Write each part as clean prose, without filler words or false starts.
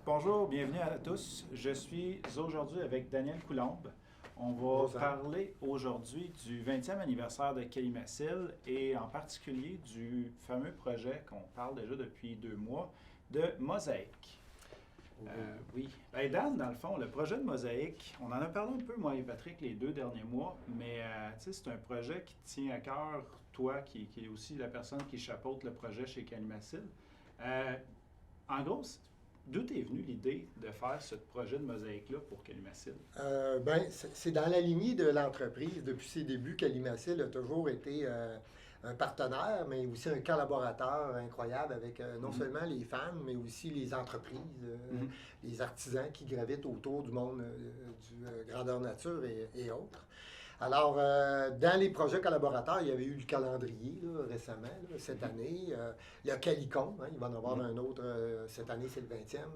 Bonjour, bienvenue à tous. Je suis aujourd'hui avec Daniel Coulombe. On va parler aujourd'hui du 20e anniversaire de Calimacil et en particulier du fameux projet qu'on parle déjà depuis 2 mois de Mosaïque. Oui. Ben Dan, dans le fond, le projet de Mosaïque, on en a parlé un peu, moi et Patrick, les 2 derniers mois, mais c'est un projet qui tient à cœur, toi, qui est aussi la personne qui chapeaute le projet chez Calimacil. En gros, d'où est venue l'idée de faire ce projet de mosaïque-là pour Calimacil? C'est dans la lignée de l'entreprise. Depuis ses débuts, Calimacil a toujours été un partenaire, mais aussi un collaborateur incroyable avec non seulement les fans, mais aussi les entreprises, les artisans qui gravitent autour du monde du grandeur nature et autres. Alors, dans les projets collaborateurs, il y avait eu le calendrier là, récemment, là, cette année. Le Calicon, hein, il va en avoir un autre cette année, c'est le 20e.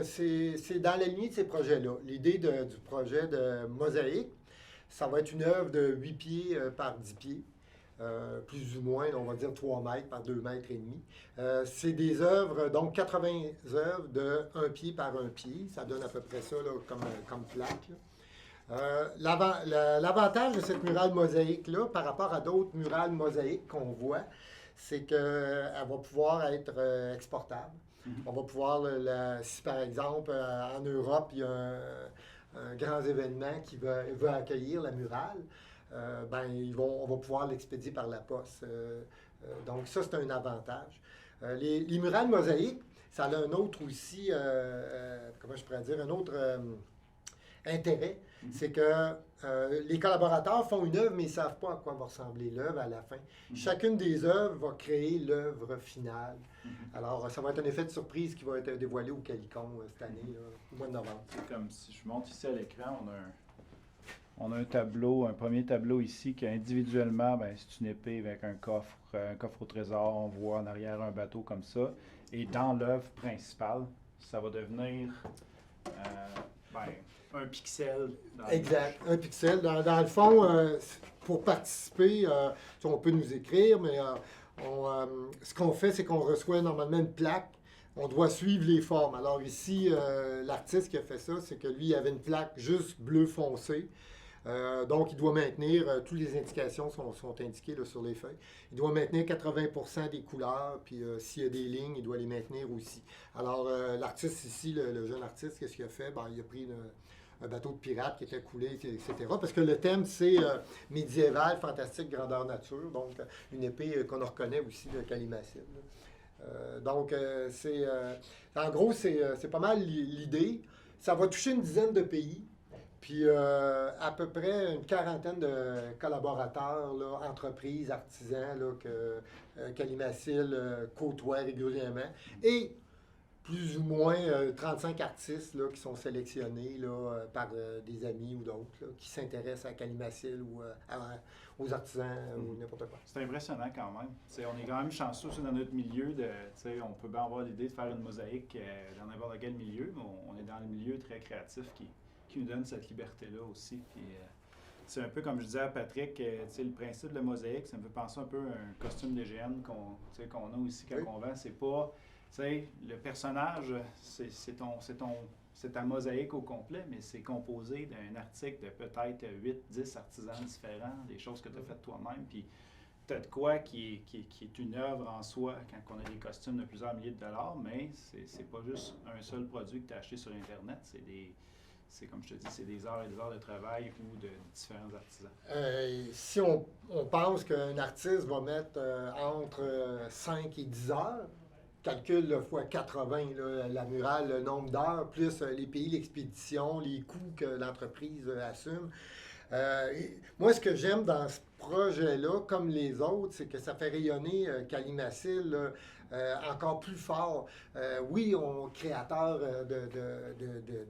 C'est dans la lignée de ces projets-là. L'idée du projet de Mosaïque, ça va être une œuvre de 8 pieds par 10 pieds. Plus ou moins, on va dire 3 mètres par 2 mètres et demi. C'est des œuvres, donc 80 œuvres de 1 pied par 1 pied. Ça donne à peu près ça là, comme plaque. Là. L'avantage de cette murale mosaïque-là, par rapport à d'autres murales mosaïques qu'on voit, c'est qu'elle va pouvoir être exportable. On va pouvoir, si par exemple, en Europe, il y a un grand événement qui veut accueillir la murale, on va pouvoir l'expédier par la poste. Donc ça, c'est un avantage. Les murales mosaïques, ça a un autre aussi, comment je pourrais dire, un autre intérêt, c'est que les collaborateurs font une œuvre, mais ils ne savent pas à quoi va ressembler l'œuvre à la fin. Chacune des œuvres va créer l'œuvre finale. Alors, ça va être un effet de surprise qui va être dévoilé au Calicon cette année, là, au mois de novembre. C'est comme si je monte ici à l'écran, on a un tableau, un premier tableau ici qui individuellement, c'est une épée avec un coffre au trésor. On voit en arrière un bateau comme ça. Et dans l'œuvre principale, ça va devenir un pixel. Exact, un pixel. Dans le fond, pour participer, on peut nous écrire, mais ce qu'on fait, c'est qu'on reçoit normalement une plaque. On doit suivre les formes. Alors ici, l'artiste qui a fait ça, c'est que lui, il avait une plaque juste bleu foncé. Donc, il doit maintenir, toutes les indications sont indiquées là, sur les feuilles. Il doit maintenir 80% des couleurs, puis s'il y a des lignes, il doit les maintenir aussi. Alors, l'artiste ici, le jeune artiste, qu'est-ce qu'il a fait? Il a pris un bateau de pirate qui était coulé, etc. Parce que le thème, c'est médiéval, fantastique, grandeur nature. Donc, une épée qu'on reconnaît aussi de Calimacil. En gros, c'est pas mal l'idée. Ça va toucher une dizaine de pays. Puis à peu près une quarantaine de collaborateurs, là, entreprises, artisans là, que Calimacil côtoie régulièrement. Et plus ou moins 35 artistes là, qui sont sélectionnés là, par des amis ou d'autres là, qui s'intéressent à Calimacil ou aux artisans ou n'importe quoi. C'est impressionnant quand même. On est quand même chanceux aussi dans notre milieu. On peut bien avoir l'idée de faire une mosaïque dans n'importe quel milieu, mais on est dans le milieu très créatif qui nous donne cette liberté-là aussi. Puis, c'est un peu comme je disais à Patrick, le principe de la mosaïque, ça me fait penser un peu à un costume d'hygiène qu'on a aussi quand on vend. C'est pas, le personnage, c'est ta mosaïque au complet, mais c'est composé d'un article de peut-être 8-10 artisans différents, des choses que tu as faites toi-même. Puis, tu as de quoi qui est une œuvre en soi quand on a des costumes de plusieurs milliers de dollars, mais c'est pas juste un seul produit que tu as acheté sur Internet, c'est comme je te dis, c'est des heures et des heures de travail ou de différents artisans. Si on pense qu'un artiste va mettre entre 5 et 10 heures, calcule le fois 80, là, la murale, le nombre d'heures, plus les pays, l'expédition, les coûts que l'entreprise assume. Moi, ce que j'aime dans ce projet-là, comme les autres, c'est que ça fait rayonner Calimacil encore plus fort. Oui, on est créateur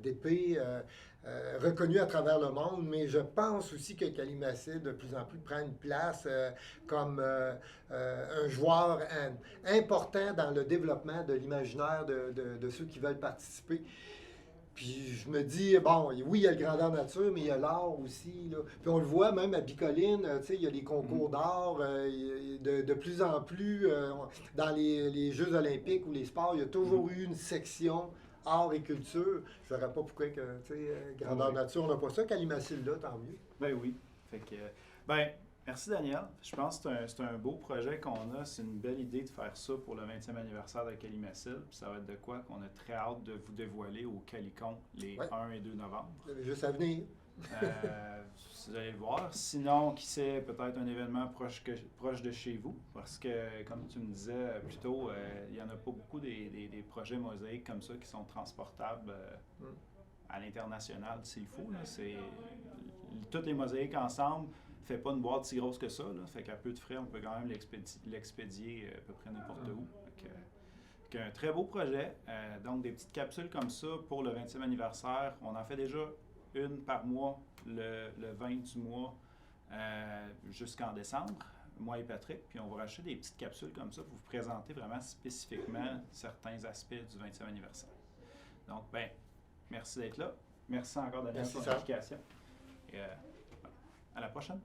d'épées reconnus à travers le monde, mais je pense aussi que Calimacil de plus en plus prend une place comme un joueur important dans le développement de l'imaginaire de ceux qui veulent participer. Puis je me dis, bon, oui, il y a le grandeur nature, mais il y a l'art aussi. Là. Puis on le voit même à Bicoline, tu sais, il y a les concours d'art. De plus en plus, dans les Jeux olympiques ou les sports, il y a toujours eu une section art et culture. Je ne verrais pas pourquoi que, tu sais, grandeur nature, on n'a pas ça. Calimacille, là, tant mieux. Ben oui. Fait que, ben, merci Daniel. Je pense que c'est un beau projet qu'on a. C'est une belle idée de faire ça pour le 20e anniversaire de Calimacille. Puis ça va être de quoi qu'on a très hâte de vous dévoiler au Calicon les 1 et 2 novembre. Vous avez juste à venir. Vous allez le voir. Sinon, qui sait, peut-être un événement proche de chez vous. Parce que, comme tu me disais plus tôt, il n'y en a pas beaucoup des projets mosaïques comme ça qui sont transportables à l'international s'il faut. Là. Toutes les mosaïques ensemble ne fait pas une boîte si grosse que ça. Là. Fait qu'à peu de frais, on peut quand même l'expédier à peu près n'importe où. Fait un très beau projet. Donc, des petites capsules comme ça pour le 20e anniversaire. On en fait déjà une par mois le 20 du mois jusqu'en décembre, moi et Patrick. Puis on va racheter des petites capsules comme ça pour vous présenter vraiment spécifiquement certains aspects du 20e anniversaire. Donc, ben, merci d'être là. Merci encore Daniel pour l'implication. Et à la prochaine.